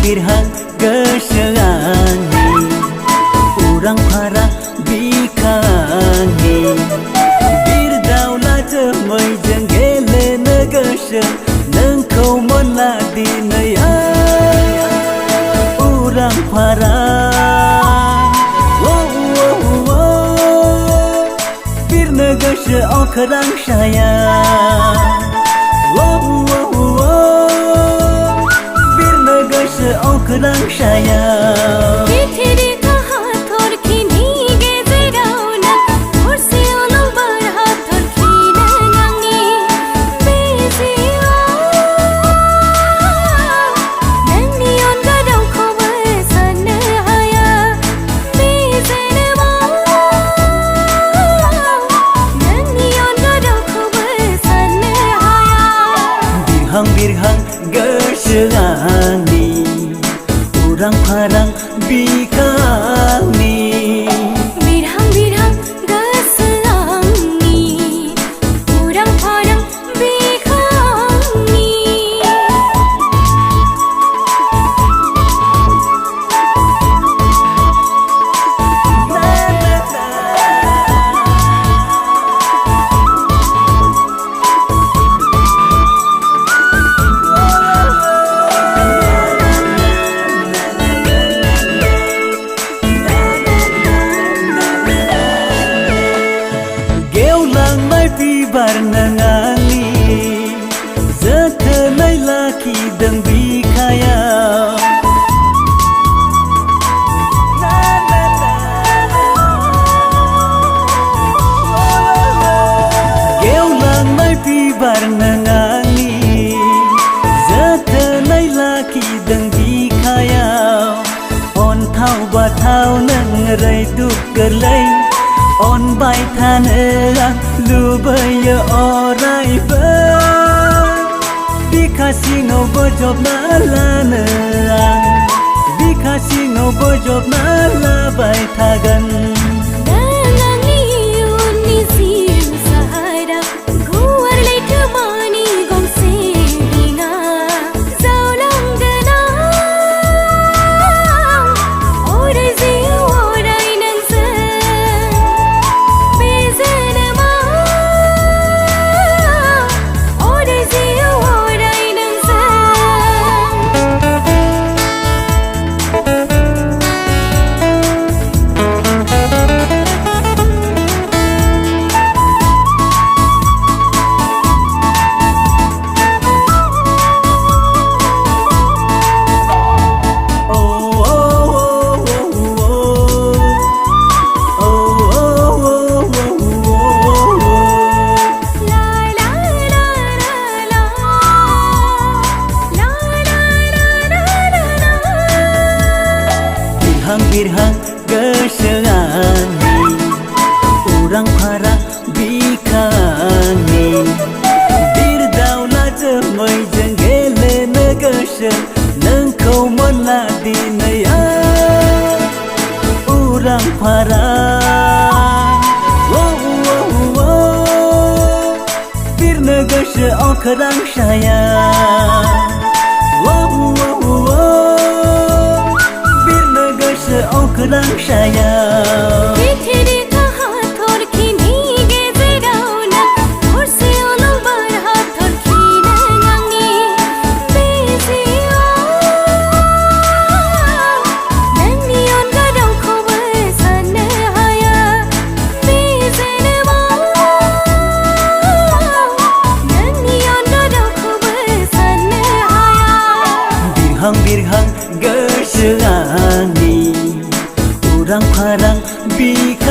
Birhang Gwswa Urang para bikhangi Birdaula jemai jeng gelena goso Nengkau monla dinaya Urang para Birna goso okrang saya Okrang saya Kithiri kaha thorki nige zerauna Horse ono barha thorki nangangi Bezio Nani on garau khobar san haya Bezenwa Nani on garau khobar san haya Birhang Gwswa Urang parang bikhangi Birhang Gwswa Urang parang bikhangi Barnangali Zetenai laki deng bikaya Geulang mai pi barnangali Zetenai laki deng bikaya On thau ba thau nang rai duk gerlai On bai thanera lubaya orai ba Bikasi no bojob na lana Bikasi no bojob na la bai thagan Dangangi uni siu sahara Guar leita mani gom sedinga Zaulang gana Orai ziu orai nang sen Bezenema Orai ziu orai nang sen Birhang Gwswa Urang para bikhangi Birdaula jemai jeng gelena goso Nengkau monla dinaya Urang para Birna goso okrang saya Okrang saya Kithiri kaha thorki nige zerauna Horse ono barha thorki nangangi Bezio Nani on garau khobar san haya Bezenwa Nani on garau khobar san haya Birhang Gwswa Urang parang bikhangi